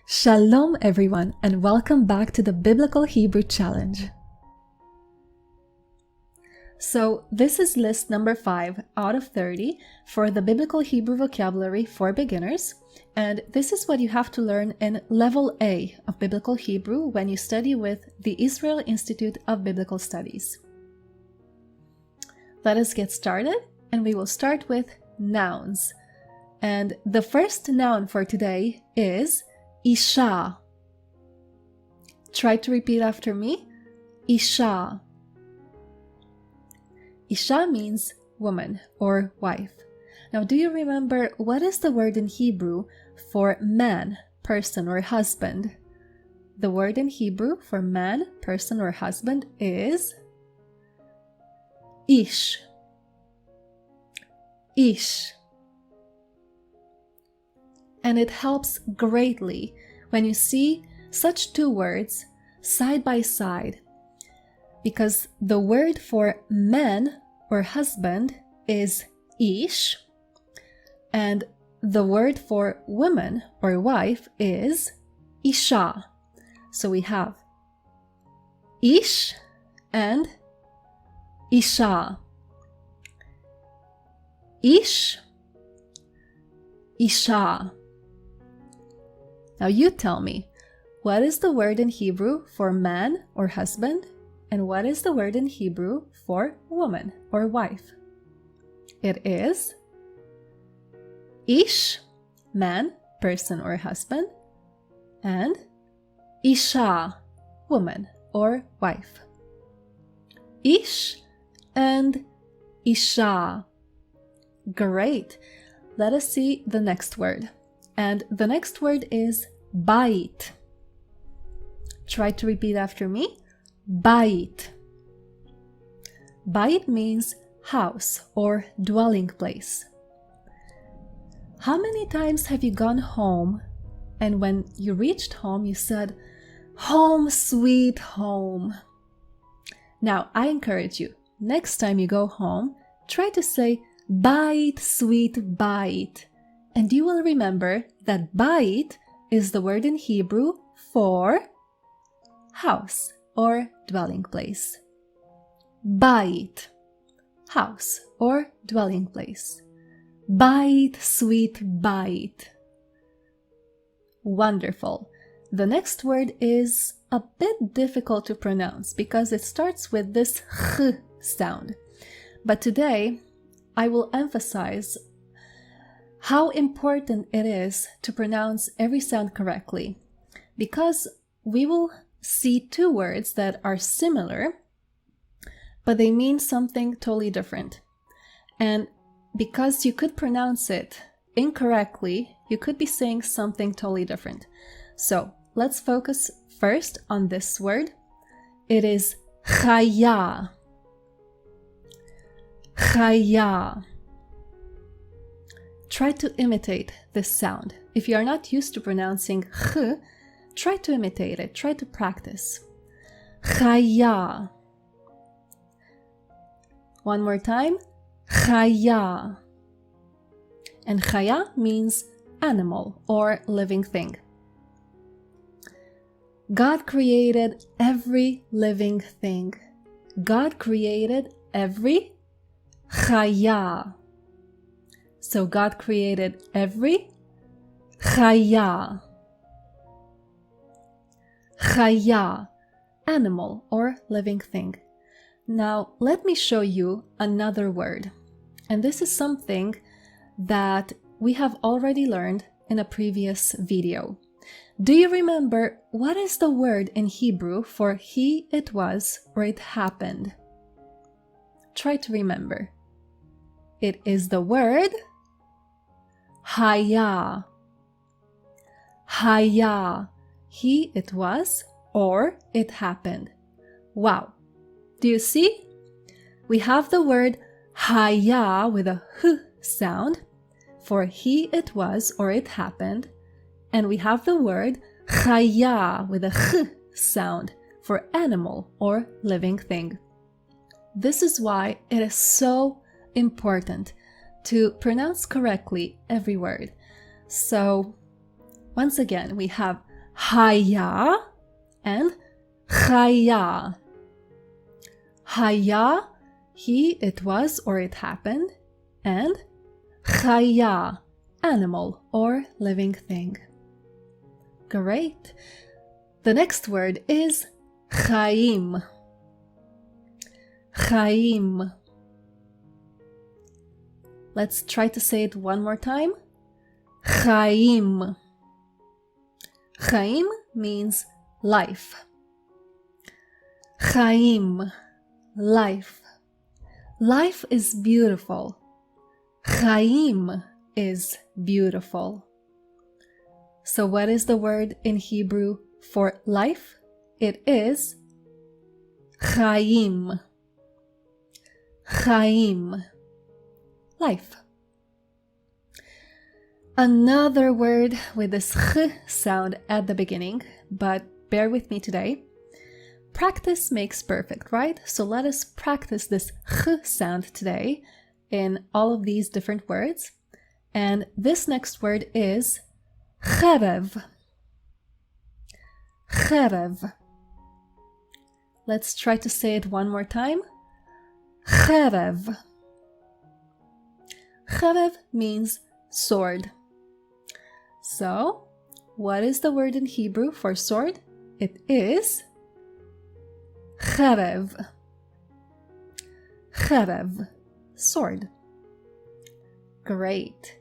Shalom everyone, and welcome back to the Biblical Hebrew Challenge. So this is list number 5 out of 30 for the Biblical Hebrew vocabulary for beginners, and this is what you have to learn in level A of Biblical Hebrew when you study with the Israel Institute of Biblical Studies. Let us get started, and we will start with nouns. And the first noun for today is Isha. Try to repeat after me. Isha. Isha means woman or wife. Now, do you remember what is the word in Hebrew for man, person, or husband? The word in Hebrew for man, person, or husband is Ish. Ish. And it helps greatly when you see such two words side by side, because the word for man or husband is ish, and the word for woman or wife is isha. So we have ish and isha. Ish, isha. Now you tell me, what is the word in Hebrew for man or husband? And what is the word in Hebrew for woman or wife? It is Ish, man, person or husband, and Isha, woman or wife. Ish and Isha. Great. Let us see the next word. And the next word is Bait. Try to repeat after me. Bait. Bait means house or dwelling place. How many times have you gone home and when you reached home you said, "Home sweet home"? Now I encourage you, next time you go home, try to say, "Bait sweet bait." And you will remember that bait is the word in Hebrew for house or dwelling place. Bait, house or dwelling place. Bait, sweet bait. Wonderful. The next word is a bit difficult to pronounce because it starts with this ch sound. But today I will emphasize how important it is to pronounce every sound correctly, because we will see two words that are similar, but they mean something totally different. And because you could pronounce it incorrectly, you could be saying something totally different. So let's focus first on this word. It is chaya. Chaya. Try to imitate this sound. If you are not used to pronouncing ch, try to imitate it. Try to practice. Chaya. One more time. Chaya. And chaya means animal or living thing. God created every living thing. God created every chaya. So God created every chaya. Chaya, animal or living thing. Now let me show you another word. And this is something that we have already learned in a previous video. Do you remember what is the word in Hebrew for he, it was, or it happened? Try to remember. It is the word Haya. Haya. He, it was, or it happened. Wow. Do you see? We have the word Haya with a h sound for he, it was, or it happened. And we have the word Chaya with a ch sound for animal or living thing. This is why it is so important to pronounce correctly every word. So once again, we have haya and chaya. Haya, it was or it happened, and chaya, animal or living thing. Great. The next word is chaim. Chaim. Let's try to say it one more time. Chaim. Chaim means life. Chaim, life. Life is beautiful. Chaim is beautiful. So what is the word in Hebrew for life? It is chaim. Chaim, life. Another word with this ch sound at the beginning, but bear with me today. Practice makes perfect, right? So let us practice this ch sound today in all of these different words. And this next word is cherev. Cherev. Let's try to say it one more time. Cherev. Cherev means sword. So, what is the word in Hebrew for sword? It is cherev. Cherev, sword. Great.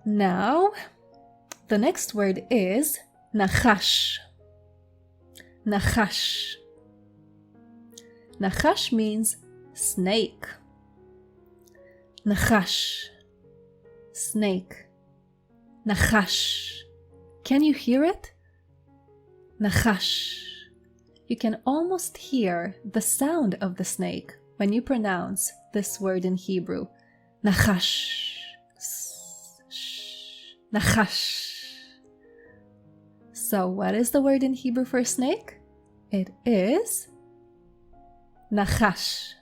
Now, the next word is nachash. Nachash. Nachash means snake. Nachash. Snake. Nachash. Can you hear it? Nachash. You can almost hear the sound of the snake when you pronounce this word in Hebrew. Nachash. Nachash. So what is the word in Hebrew for snake? It is nachash.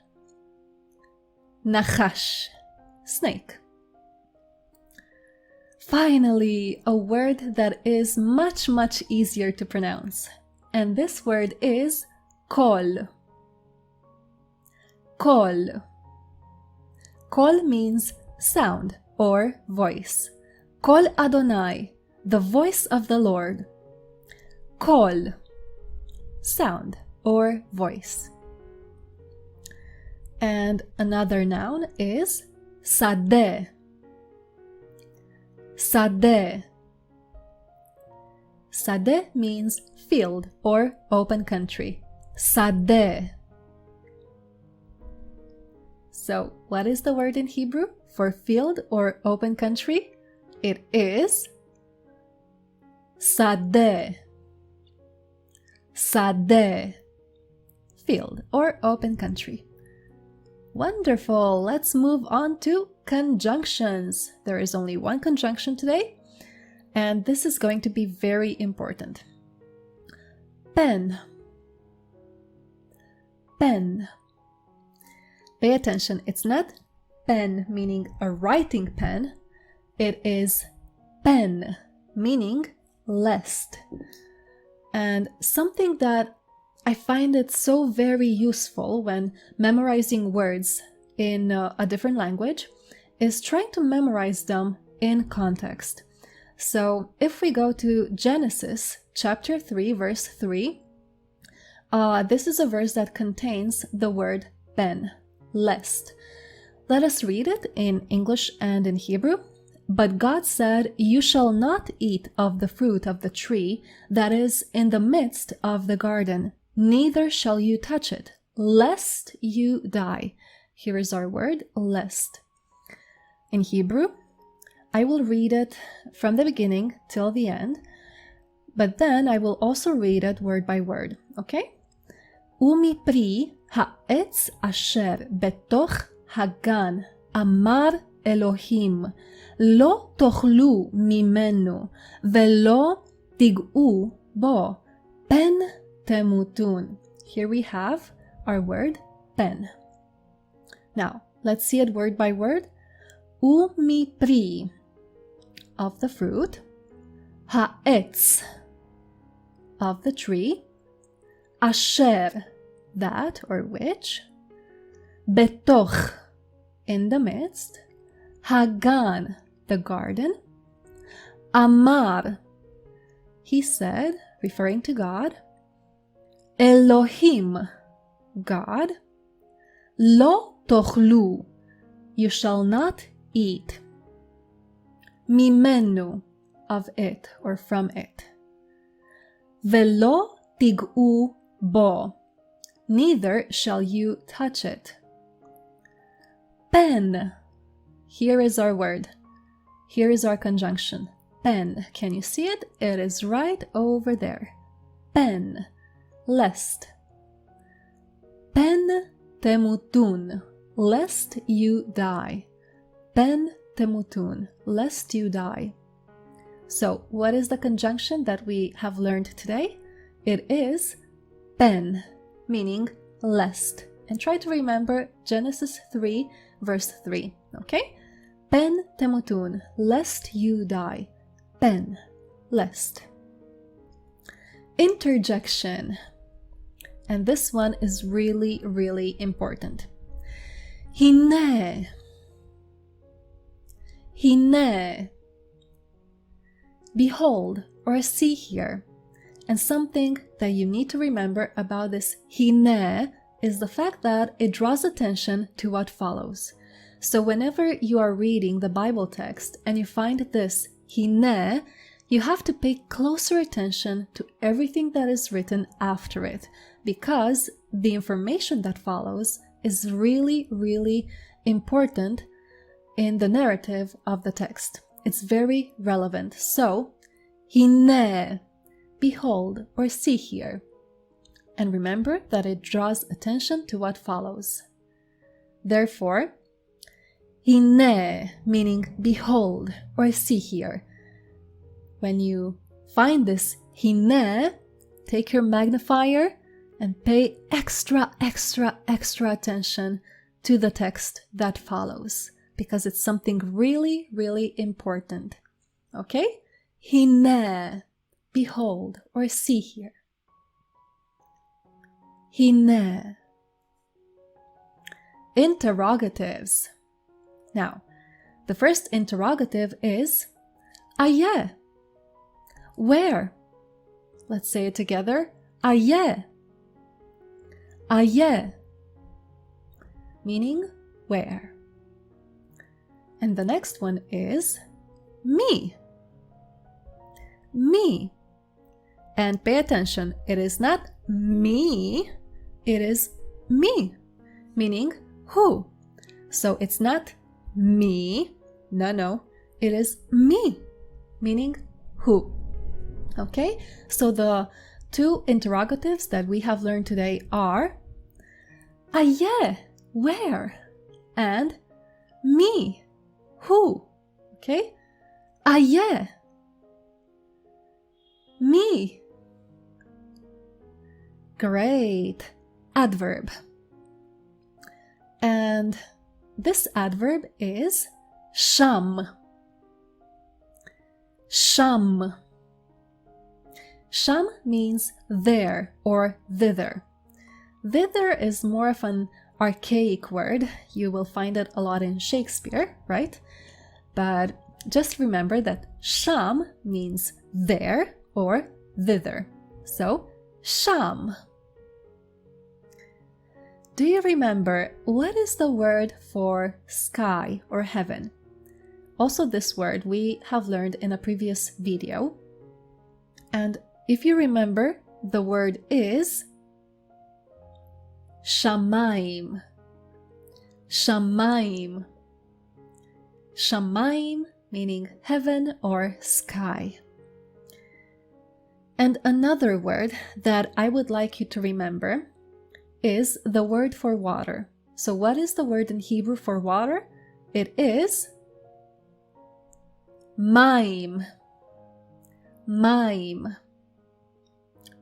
Nachash. Snake. Finally, a word that is much, much easier to pronounce. And this word is kol. Kol. Kol means sound or voice. Kol Adonai, the voice of the Lord. Kol, sound or voice. And another noun is sadeh. Sadeh. Sadeh means field or open country. Sadeh. So, what is the word in Hebrew for field or open country? It is sadeh. Sadeh. Field or open country. Wonderful. Let's move on to conjunctions. There is only one conjunction today, and this is going to be very important. Pen. Pen. Pay attention. It's not pen meaning a writing pen. It is pen meaning lest. And something that I find it so very useful when memorizing words in a different language is trying to memorize them in context. So if we go to Genesis chapter 3 verse 3, this is a verse that contains the word pen, lest. Let us read it in English and in Hebrew. But God said, "You shall not eat of the fruit of the tree that is in the midst of the garden, neither shall you touch it, lest you die." Here is our word, lest. In Hebrew, I will read it from the beginning till the end, but then I will also read it word by word, okay? ומפרי העץ אשר בתוך הגן אמר אלוהים, לא תאכלו ממנו ולא תיגעו בו, פן תמותון. Here we have our word, pen. Now, let's see it word by word. ומפרי, of the fruit, העץ, of the tree, asher, that or which, betoch, in the midst, hagan, the garden, amar, he said, referring to God, Elohim, God, lo tochlu, you shall not eat, mimenu, of it or from it, velo tig'u bo, neither shall you touch it. Pen, here is our word, here is our conjunction, pen. Can you see it? It is right over there. Pen, lest. Pen temutun, lest you die. Pen temutun, lest you die. So, what is the conjunction that we have learned today? It is pen, meaning lest. And try to remember Genesis 3, verse 3, okay? Pen temutun, lest you die. Pen, lest. Interjection. And this one is really, really important. Hine. Hine. Behold, or see here. And something that you need to remember about this hine is the fact that it draws attention to what follows. So whenever you are reading the Bible text and you find this hine, you have to pay closer attention to everything that is written after it, because the information that follows is really, really important in the narrative of the text. It's very relevant. So, hine, behold or see here. And remember that it draws attention to what follows. Therefore, hine, meaning behold or see here. When you find this hine, take your magnifier and pay extra attention to the text that follows, because it's something really, really important. Okay? Hine, behold or see here. Hine. Interrogatives. Now, the first interrogative is ayeh. Where? Let's say it together. Ayeh. Ayeh. Meaning where? And the next one is me. Me. And pay attention, it is not me, it is me, meaning who. So it's not me, no, it is me, meaning who. Okay, so the two interrogatives that we have learned today are ayeh, where, and me, who. Okay, ayeh, me. Great. Adverb. And this adverb is sham. Sham. Sham means there or thither. Thither is more of an archaic word. You will find it a lot in Shakespeare, right? But just remember that sham means there or thither. So, sham. Do you remember what is the word for sky or heaven? Also, this word we have learned in a previous video. And if you remember, the word is shamayim. Shamayim. Shamayim meaning heaven or sky. And another word that I would like you to remember is the word for water. So what is the word in Hebrew for water? It is maim. Maim.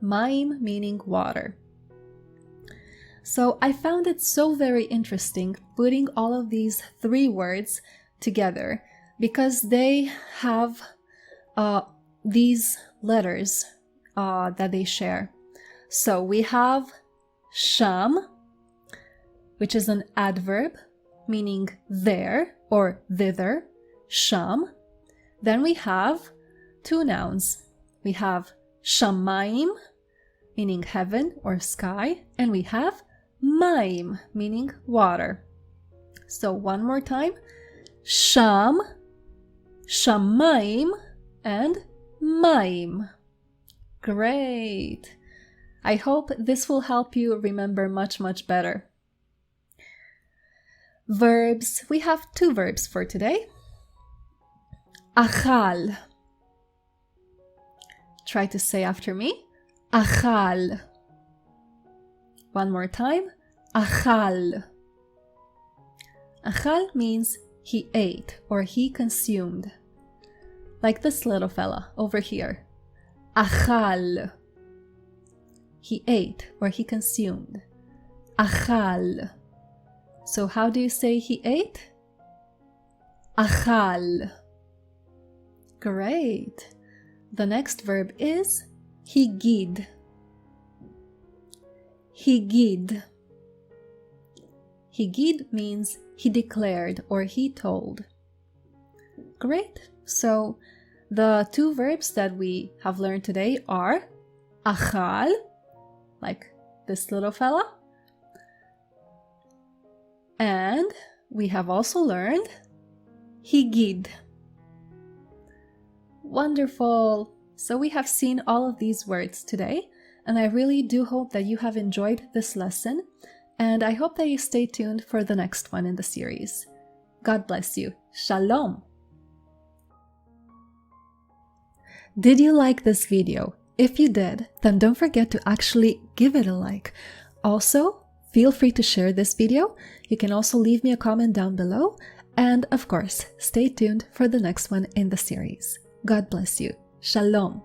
Maim meaning water. So I found it so very interesting putting all of these three words together because they have these letters that they share. So we have sham, which is an adverb meaning there or thither, sham. Then we have two nouns. We have shamayim, meaning heaven or sky, and we have maim, meaning water. So one more time, sham, shamayim, and maim. Great! I hope this will help you remember much, much better. Verbs. We have two verbs for today. Achal. Try to say after me. Achal. One more time. Achal. Achal means he ate or he consumed. Like this little fella over here. Achal. He ate or he consumed. Achal. So how do you say he ate? Achal. Great. The next verb is higid. Higid. Higid means he declared or he told. Great. So the two verbs that we have learned today are achal, like this little fella, and we have also learned higid. Wonderful! So we have seen all of these words today, and I really do hope that you have enjoyed this lesson, and I hope that you stay tuned for the next one in the series. God bless you. Shalom! Did you like this video? If you did, then don't forget to actually give it a like. Also, feel free to share this video. You can also leave me a comment down below. And of course, stay tuned for the next one in the series. God bless you. Shalom.